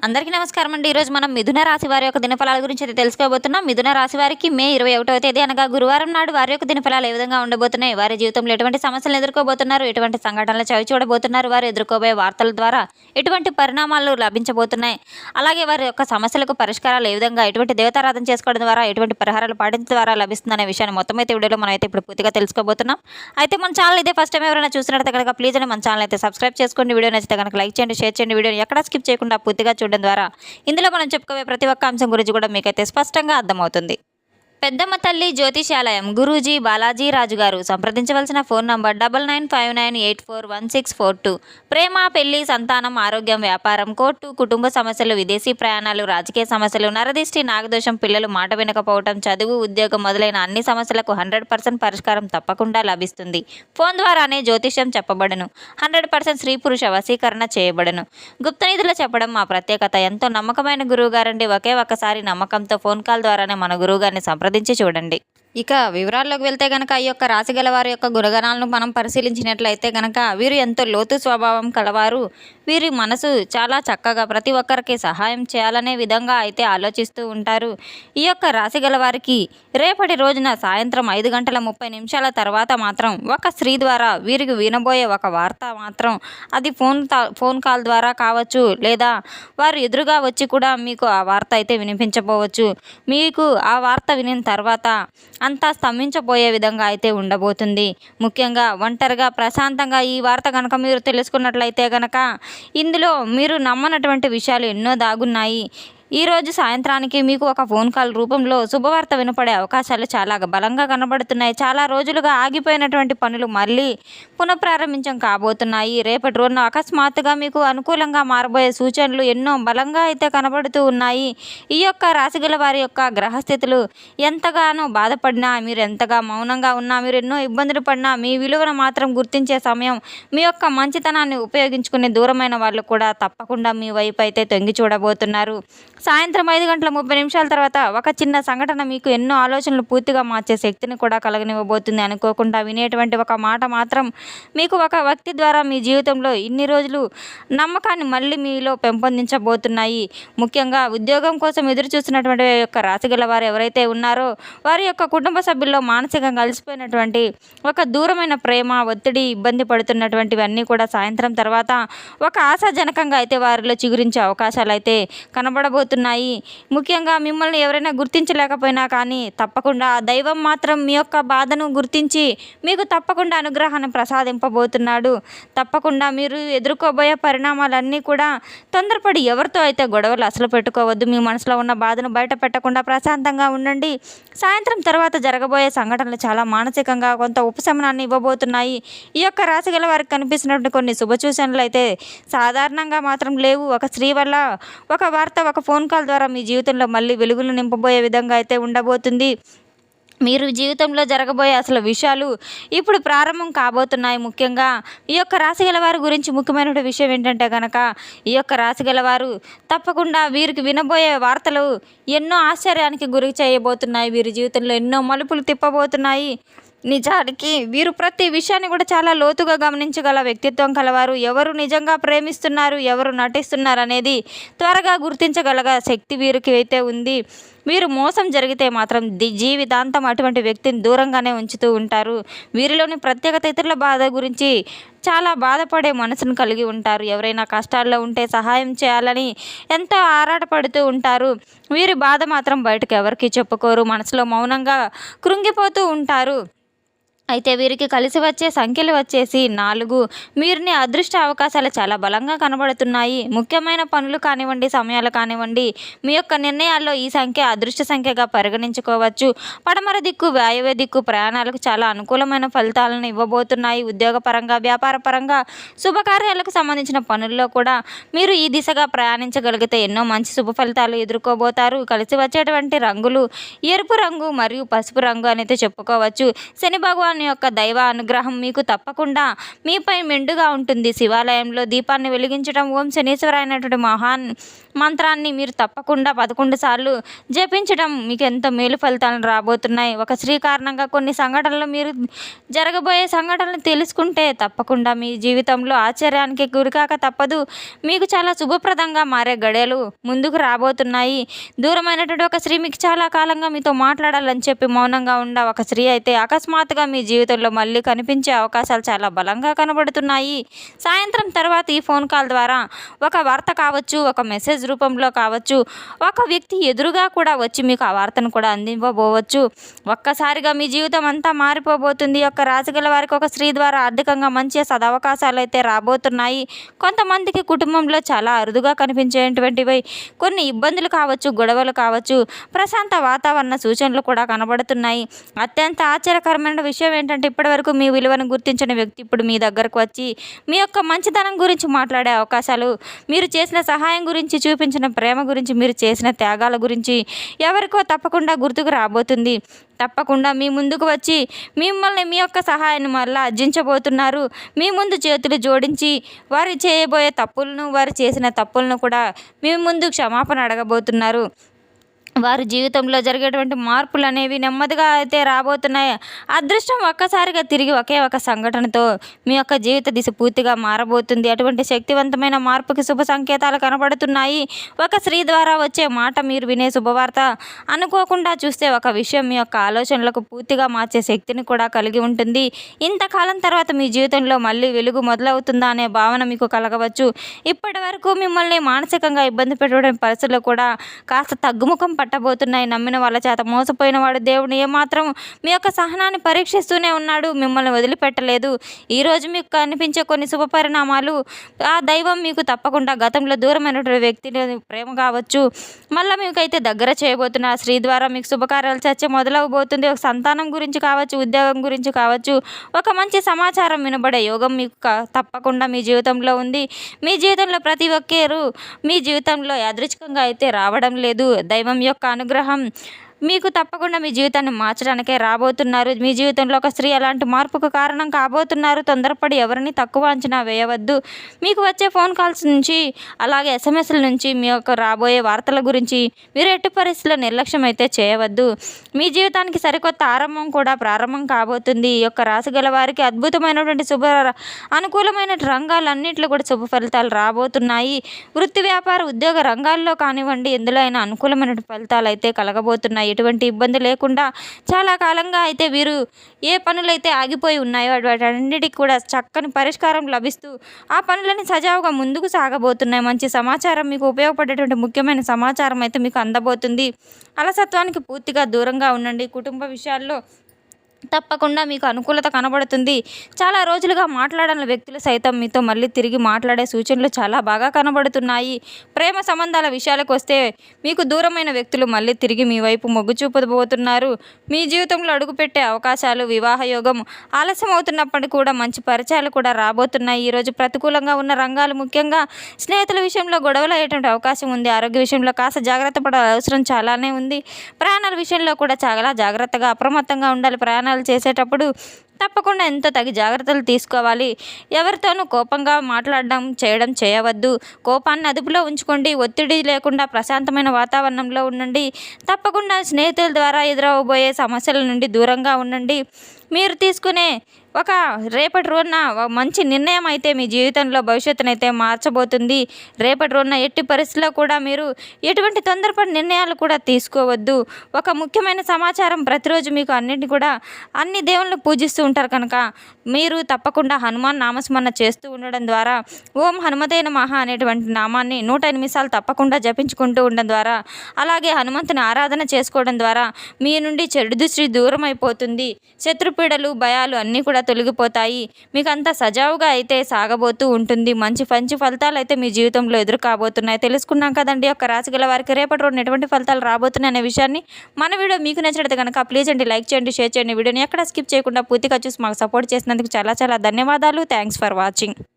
అందరికీ నమస్కారం అండి. ఈరోజు మనం మిథున రాశి వారి యొక్క దినఫలాల గురించి అయితే తెలుసుకోబోతున్నాం. మిథున రాశి వారికి మే 21వ తేదీ అనగా గురువారం నాడు వారి యొక్క దినఫలాలు ఏ విధంగా ఉండబోతున్నాయి, వారి జీవితంలో ఎటువంటి సమస్యలు ఎదుర్కోబోతున్నారు, ఎటువంటి సంఘటనలు చవి చూడబోతున్నారు, వారు ఎదుర్కోబోయే వార్తల ద్వారా ఎటువంటి పరిణామాలు లభించబోతున్నాయి, అలాగే వారి యొక్క సమస్యలకు పరిష్కారాలు ఏ విధంగా, ఎటువంటి దేవతారాధన చేసుకోవడం ద్వారా, ఎటువంటి పరిహారాలు పాటించడం ద్వారా లభిస్తుందనే విషయాన్ని మొత్తం అయితే వీడియోలో మనం అయితే ఇప్పుడు పూర్తిగా తెలుసుకోబోతున్నాం. అయితే మన ఛానల్ ఇదే ఫస్ట్ టైం ఎవరైనా చూసినట్లయితే కనుక ప్లీజ్ అని మన ఛానల్ అయితే సబ్స్క్రైబ్ చేసుకోండి. వీడియో నచ్చితే కనుక లైక్ చేయండి, షేర్ చేయండి. వీడియోని ఎక్కడ స్కిప్ చేయకుండా పూర్తిగా చూడడం ద్వారా ఇందులో మనం చెప్పుకోవే ప్రతి ఒక్క అంశం గురించి కూడా మీకైతే స్పష్టంగా అర్థమవుతుంది. పెద్దమ్మ తల్లి జ్యోతిషాలయం గురూజీ బాలాజీ రాజు గారు. సంప్రదించవలసిన ఫోన్ నంబర్ 9959841642. ప్రేమ, పెళ్లి, సంతానం, ఆరోగ్యం, వ్యాపారం, కోర్టు, కుటుంబ సమస్యలు, విదేశీ ప్రయాణాలు, రాజకీయ సమస్యలు, నరదిష్టి, నాగదోషం, పిల్లలు మాట వినకపోవటం, చదువు, ఉద్యోగం మొదలైన అన్ని సమస్యలకు 100% పరిష్కారం తప్పకుండా లభిస్తుంది. ఫోన్ ద్వారానే జ్యోతిష్యం చెప్పబడును. 100% స్త్రీ పురుష వశీకరణ చేయబడును. గుప్తనిధులు చెప్పడం మా ప్రత్యేకత. ఎంతో నమ్మకమైన గురువు గారండి. ఒకే ఒక్కసారి నమ్మకంతో ఫోన్ కాల్ ద్వారానే మన గురువు గారిని సంప్రదించి చూడండి. ఇక వివరాల్లోకి వెళ్తే గనక ఈ యొక్క రాశి గల వారి యొక్క గుణగణాలను మనం పరిశీలించినట్లయితే గనక వీరు ఎంతో లోతు స్వభావం కలవారు. వీరి మనసు చాలా చక్కగా ప్రతి ఒక్కరికి సహాయం చేయాలనే విధంగా అయితే ఆలోచిస్తూ ఉంటారు. ఈ యొక్క రాశి గల వారికి రేపటి రోజున సాయంత్రం 5:30 తర్వాత మాత్రం ఒక స్త్రీ ద్వారా వీరికి వినబోయే ఒక వార్త మాత్రం అది ఫోన్ కాల్ ద్వారా కావచ్చు, లేదా వారు ఎదురుగా వచ్చి కూడా మీకు ఆ వార్త అయితే వినిపించబోవచ్చు. మీకు ఆ వార్త వినిన తర్వాత అంతా స్తంభించబోయే విధంగా అయితే ఉండబోతుంది. ముఖ్యంగా ఒంటరిగా ప్రశాంతంగా ఈ వార్త కనుక మీరు తెలుసుకున్నట్లయితే కనుక ఇందులో మీరు నమ్మనటువంటి విషయాలు ఎన్నో దాగున్నాయి. ఈరోజు సాయంత్రానికి మీకు ఒక ఫోన్ కాల్ రూపంలో శుభవార్త వినపడే అవకాశాలు చాలా బలంగా కనబడుతున్నాయి. చాలా రోజులుగా ఆగిపోయినటువంటి పనులు మళ్ళీ పునఃప్రారంభించం కాబోతున్నాయి. రేపటి రోజున అకస్మాత్తుగా మీకు అనుకూలంగా మారబోయే సూచనలు ఎన్నో బలంగా అయితే కనబడుతూ ఉన్నాయి. ఈ యొక్క రాశిగల వారి యొక్క గ్రహస్థితులు ఎంతగానో బాధపడినా, మీరు ఎంతగా మౌనంగా ఉన్నా, మీరు ఎన్నో ఇబ్బందులు పడినా మీ విలువను మాత్రం గుర్తించే సమయం, మీ యొక్క మంచితనాన్ని ఉపయోగించుకునే దూరమైన వాళ్ళు కూడా తప్పకుండా మీ వైపు అయితే తొంగి చూడబోతున్నారు. సాయంత్రం 5:30 తర్వాత ఒక చిన్న సంఘటన మీకు ఎన్నో ఆలోచనలు పూర్తిగా మార్చే శక్తిని కూడా కలగనివ్వబోతుంది. అనుకోకుండా వినేటువంటి ఒక మాట మాత్రం మీకు ఒక వ్యక్తి ద్వారా మీ జీవితంలో ఇన్ని రోజులు నమ్మకాన్ని మళ్ళీ మీలో పెంపొందించబోతున్నాయి. ముఖ్యంగా ఉద్యోగం కోసం ఎదురు చూస్తున్నటువంటి యొక్క రాశిగల వారు ఎవరైతే ఉన్నారో వారి యొక్క కుటుంబ సభ్యుల్లో మానసికంగా కలిసిపోయినటువంటి ఒక దూరమైన ప్రేమ, ఒత్తిడి, ఇబ్బంది పడుతున్నటువంటివన్నీ కూడా సాయంత్రం తర్వాత ఒక ఆశాజనకంగా అయితే వారిలో చిగురించే అవకాశాలు అయితే కనబడబోతున్నాయి. ముఖ్యంగా మిమ్మల్ని ఎవరైనా గుర్తించలేకపోయినా కానీ తప్పకుండా దైవం మాత్రం మీ యొక్క బాధను గుర్తించి మీకు తప్పకుండా అనుగ్రహాన్ని ప్రసాదింపబోతున్నాడు. తప్పకుండా మీరు ఎదుర్కోబోయే పరిణామాలన్నీ కూడా తొందరపడి ఎవరితో అయితే గొడవలు అసలు పెట్టుకోవద్దు. మీ మనసులో ఉన్న బాధను బయట పెట్టకుండా ప్రశాంతంగా ఉండండి. సాయంత్రం తర్వాత జరగబోయే సంఘటనలు చాలా మానసికంగా కొంత ఉపశమనాన్ని ఇవ్వబోతున్నాయి. ఈ యొక్క రాశి గల వారికి కనిపిస్తున్నటువంటి కొన్ని శుభసూచనలు అయితే సాధారణంగా మాత్రం లేవు. ఒక స్త్రీ వల్ల ఒక వార్త, ఒక ఫోన్ కాల్ ద్వారా మీ జీవితంలో మళ్ళీ వెలుగులు నింపబోయే విధంగా అయితే ఉండబోతుంది. మీరు జీవితంలో జరగబోయే అసలు విషయాలు ఇప్పుడు ప్రారంభం కాబోతున్నాయి. ముఖ్యంగా ఈ యొక్క రాశి గలవారి గురించి ముఖ్యమైన విషయం ఏంటంటే కనుక ఈ యొక్క రాశి గలవారు తప్పకుండా వీరికి వినబోయే వార్తలు ఎన్నో ఆశ్చర్యానికి గురి చేయబోతున్నాయి. వీరి జీవితంలో ఎన్నో మలుపులు తిప్పబోతున్నాయి. నిజానికి వీరు ప్రతి విషయాన్ని కూడా చాలా లోతుగా గమనించగల వ్యక్తిత్వం కలవారు. ఎవరు నిజంగా ప్రేమిస్తున్నారు, ఎవరు నటిస్తున్నారు అనేది త్వరగా గుర్తించగల శక్తి వీరికి అయితే ఉంది. వీరు మోసం జరిగితే మాత్రం జీవితాంతం అటువంటి వ్యక్తిని దూరంగానే ఉంచుతూ ఉంటారు. వీరిలోని ప్రత్యేకత ఇతరుల బాధ గురించి చాలా బాధపడే మనసును కలిగి ఉంటారు. ఎవరైనా కష్టాల్లో ఉంటే సహాయం చేయాలని ఎంతో ఆరాటపడుతూ ఉంటారు. వీరి బాధ మాత్రం బయటకు ఎవరికి చెప్పుకోరు. మనసులో మౌనంగా కృంగిపోతూ ఉంటారు. అయితే వీరికి కలిసి వచ్చే సంఖ్యలు వచ్చేసి 4. వీరిని అదృష్ట అవకాశాలు చాలా బలంగా కనబడుతున్నాయి. ముఖ్యమైన పనులు కానివ్వండి, సమయాలు కానివ్వండి, మీ యొక్క నిర్ణయాల్లో ఈ సంఖ్య అదృష్ట సంఖ్యగా పరిగణించుకోవచ్చు. పడమర దిక్కు, వాయువ్య దిక్కు ప్రయాణాలకు చాలా అనుకూలమైన ఫలితాలను ఇవ్వబోతున్నాయి. ఉద్యోగపరంగా, వ్యాపారపరంగా, శుభకార్యాలకు సంబంధించిన పనుల్లో కూడా మీరు ఈ దిశగా ప్రయాణించగలిగితే ఎన్నో మంచి శుభ ఫలితాలు ఎదుర్కోబోతారు. కలిసి వచ్చేటువంటి రంగులు ఎరుపు రంగు మరియు పసుపు రంగు అనేది చెప్పుకోవచ్చు. శని భగవాన్ భగవాన్ యొక్క దైవ అనుగ్రహం మీకు తప్పకుండా మీపై మెండుగా ఉంటుంది. శివాలయంలో దీపాన్ని వెలిగించడం, ఓం శనీశ్వర అయినటువంటి మహాన్ మంత్రాన్ని మీరు తప్పకుండా 11 సార్లు జపించడం మీకు ఎంతో మేలు ఫలితాలను రాబోతున్నాయి. ఒక స్త్రీ కారణంగా కొన్ని సంఘటనలు మీరు జరగబోయే సంఘటనలు తెలుసుకుంటే తప్పకుండా మీ జీవితంలో ఆశ్చర్యానికి గురికాక తప్పదు. మీకు చాలా శుభప్రదంగా మారే గడియలు ముందుకు రాబోతున్నాయి. దూరమైనటువంటి ఒక స్త్రీ మీకు చాలా కాలంగా మీతో మాట్లాడాలని చెప్పి మౌనంగా ఉన్న ఒక స్త్రీ అయితే అకస్మాత్తుగా మీ జీవితంలో మళ్ళీ కనిపించే అవకాశాలు చాలా బలంగా కనబడుతున్నాయి. సాయంత్రం తర్వాత ఈ ఫోన్ కాల్ ద్వారా ఒక వార్త కావచ్చు, ఒక మెసేజ్ రూపంలో కావచ్చు, ఒక వ్యక్తి ఎదురుగా కూడా వచ్చి మీకు ఆ వార్తను కూడా అందింపబోవచ్చు. ఒక్కసారిగా మీ జీవితం అంతా మారిపోబోతుంది. యొక్క రాశిగల వారికి ఒక స్త్రీ ద్వారా ఆర్థికంగా మంచి సదవకాశాలు అయితే రాబోతున్నాయి. కొంతమందికి కుటుంబంలో చాలా అరుదుగా కనిపించేటువంటివి కొన్ని ఇబ్బందులు కావచ్చు, గొడవలు కావచ్చు, ప్రశాంత వాతావరణ సూచనలు కూడా కనబడుతున్నాయి. అత్యంత ఆశ్చర్యకరమైన విషయం ఏంటంటే ఇప్పటివరకు మీ విలువను గుర్తించిన వ్యక్తి ఇప్పుడు మీ దగ్గరకు వచ్చి మీ యొక్క మంచితనం గురించి మాట్లాడే అవకాశాలు, మీరు చేసిన సహాయం గురించి, చూపించిన ప్రేమ గురించి, మీరు చేసిన త్యాగాల గురించి ఎవరికో తప్పకుండా గుర్తుకు రాబోతుంది. తప్పకుండా మీ ముందుకు వచ్చి మిమ్మల్ని మీ యొక్క సహాయాన్ని మళ్ళీ అర్జించబోతున్నారు. మీ ముందు చేతులు జోడించి వారు చేయబోయే తప్పులను, వారు చేసిన తప్పులను కూడా మీ ముందు క్షమాపణ అడగబోతున్నారు. వారి జీవితంలో జరిగేటువంటి మార్పులు అనేవి నెమ్మదిగా అయితే రాబోతున్నాయి. అదృష్టం ఒక్కసారిగా తిరిగి ఒకే ఒక సంఘటనతో మీ యొక్క జీవిత దిశ పూర్తిగా మారబోతుంది. అటువంటి శక్తివంతమైన మార్పుకి శుభ సంకేతాలు కనబడుతున్నాయి. ఒక స్త్రీ ద్వారా వచ్చే మాట మీరు వినే శుభవార్త అనుకోకుండా చూస్తే ఒక విషయం మీ యొక్క ఆలోచనలకు పూర్తిగా మార్చే శక్తిని కూడా కలిగి ఉంటుంది. ఇంతకాలం తర్వాత మీ జీవితంలో మళ్ళీ వెలుగు మొదలవుతుందా అనే భావన మీకు కలగవచ్చు. ఇప్పటి వరకు మిమ్మల్ని మానసికంగా ఇబ్బంది పెట్టడం పరిస్థితులు కూడా కాస్త తగ్గుముఖం పట్టబోతున్నాయి. నమ్మిన వాళ్ళ చేత మోసపోయిన వాడు దేవుడు ఏమాత్రం మీ యొక్క సహనాన్ని పరీక్షిస్తూనే ఉన్నాడు, మిమ్మల్ని వదిలిపెట్టలేదు. ఈరోజు మీకు కనిపించే కొన్ని శుభ పరిణామాలు ఆ దైవం మీకు తప్పకుండా గతంలో దూరమైనటువంటి వ్యక్తిని ప్రేమ కావచ్చు మళ్ళీ మీకైతే దగ్గర చేయబోతున్న ఆ స్త్రీ ద్వారా మీకు శుభకార్యాలు చర్చ మొదలవబోతుంది. ఒక సంతానం గురించి కావచ్చు, ఉద్యోగం గురించి కావచ్చు, ఒక మంచి సమాచారం వినబడే యోగం మీకు తప్పకుండా మీ జీవితంలో ఉంది. మీ జీవితంలో ప్రతి ఒక్కరు మీ జీవితంలో యాదృచ్ఛికంగా అయితే రావడం లేదు. దైవం యొక్క అనుగ్రహం మీకు తప్పకుండా మీ జీవితాన్ని మార్చడానికే రాబోతున్నారు. మీ జీవితంలో ఒక స్త్రీ అలాంటి మార్పుకు కారణం కాబోతున్నారు. తొందరపడి ఎవరిని తక్కువ అంచనా వేయవద్దు. మీకు వచ్చే ఫోన్ కాల్స్ నుంచి అలాగే ఎస్ఎంఎస్ల నుంచి మీ యొక్క రాబోయే వార్తల గురించి మీరు ఎట్టి పరిస్థితుల్లో నిర్లక్ష్యం అయితే చేయవద్దు. మీ జీవితానికి సరికొత్త ఆరంభం కూడా ప్రారంభం కాబోతుంది. ఈ యొక్క రాశి గల వారికి అద్భుతమైనటువంటి అనుకూలమైన రంగాలన్నింటిలో కూడా శుభ ఫలితాలు రాబోతున్నాయి. వృత్తి, వ్యాపార, ఉద్యోగ రంగాల్లో కానివ్వండి, ఎందులో అయినా అనుకూలమైన ఫలితాలు అయితే కలగబోతున్నాయి. ఎటువంటి ఇబ్బంది లేకుండా చాలా కాలంగా అయితే వీరు ఏ పనులైతే ఆగిపోయి ఉన్నాయో వాటన్నిటికీ కూడా చక్కని పరిష్కారం లభిస్తూ ఆ పనులని సజావుగా ముందుకు సాగబోతున్నాయి. మంచి సమాచారం, మీకు ఉపయోగపడేటువంటి ముఖ్యమైన సమాచారం అయితే మీకు అందబోతుంది. అలసత్వానికి పూర్తిగా దూరంగా ఉండండి. కుటుంబ విషయాల్లో తప్పకుండా మీకు అనుకూలత కనబడుతుంది. చాలా రోజులుగా మాట్లాడని వ్యక్తులు సైతం మీతో మళ్ళీ తిరిగి మాట్లాడే సూచనలు చాలా బాగా కనబడుతున్నాయి. ప్రేమ సంబంధాల విషయాలకు వస్తే మీకు దూరమైన వ్యక్తులు మళ్ళీ తిరిగి మీ వైపు మొగ్గు చూపబోతున్నారు. మీ జీవితంలో అడుగుపెట్టే అవకాశాలు, వివాహ యోగం ఆలస్యం అవుతున్నప్పటికీ కూడా మంచి పరిచయాలు కూడా రాబోతున్నాయి. ఈరోజు ప్రతికూలంగా ఉన్న రంగాలు, ముఖ్యంగా స్నేహితుల విషయంలో గొడవలు అయ్యేటువంటి అవకాశం ఉంది. ఆరోగ్య విషయంలో కాస్త జాగ్రత్త పడాల్సిన అవసరం చాలానే ఉంది. ప్రయాణాల విషయంలో కూడా చాలా జాగ్రత్తగా, అప్రమత్తంగా ఉండాలి. ప్రయాణాలు చేసేటప్పుడు తప్పకుండా ఎంతో తగి జాగ్రత్తలు తీసుకోవాలి. ఎవరితోనూ కోపంగా మాట్లాడడం చేయవద్దు. కోపాన్ని అదుపులో ఉంచుకోండి. ఒత్తిడి లేకుండా ప్రశాంతమైన వాతావరణంలో ఉండండి. తప్పకుండా స్నేహితుల ద్వారా ఎదురవబోయే సమస్యల నుండి దూరంగా ఉండండి. మీరు తీసుకునే ఒక రేపటి రోజున మంచి నిర్ణయం అయితే మీ జీవితంలో భవిష్యత్తునైతే మార్చబోతుంది. రేపటి రోజున ఎట్టి పరిస్థితుల్లో కూడా మీరు ఎటువంటి తొందరపడి నిర్ణయాలు కూడా తీసుకోవద్దు. ఒక ముఖ్యమైన సమాచారం, ప్రతిరోజు మీకు అన్నింటినీ కూడా అన్ని దేవుళ్ళను పూజిస్తూ ఉంటారు కనుక మీరు తప్పకుండా హనుమాన్ నామస్మరణ చేస్తూ ఉండడం ద్వారా, ఓం హనుమతే నమః అనేటువంటి నామాన్ని 108 సార్లు తప్పకుండా జపించుకుంటూ ఉండడం ద్వారా, అలాగే హనుమంతుని ఆరాధన చేసుకోవడం ద్వారా మీ నుండి చెడు దృష్టి దూరం అయిపోతుంది. శత్రుపీడలు, భయాలు అన్నీ కూడా తొలగిపోతాయి. మీకు అంతా సజావుగా అయితే సాగబోతూ ఉంటుంది. మంచి ఫలితాలు అయితే మీ జీవితంలో ఎదురు కాబోతున్నాయి. తెలుసుకున్నాం కదండి యొక్క రాశి గల వారికి రేపటి రోజున ఎటువంటి ఫలితాలు రాబోతున్నాయి అనే విషయాన్ని. మన వీడియో మీకు నచ్చినట్టు కనుక ప్లీజ్ అండి లైక్ చేయండి, షేర్ చేయండి. వీడియోని ఎక్కడ స్కిప్ చేయకుండా పూర్తిగా చూసి మాకు సపోర్ట్ చేసినందుకు చాలా చాలా ధన్యవాదాలు. Thanks for watching.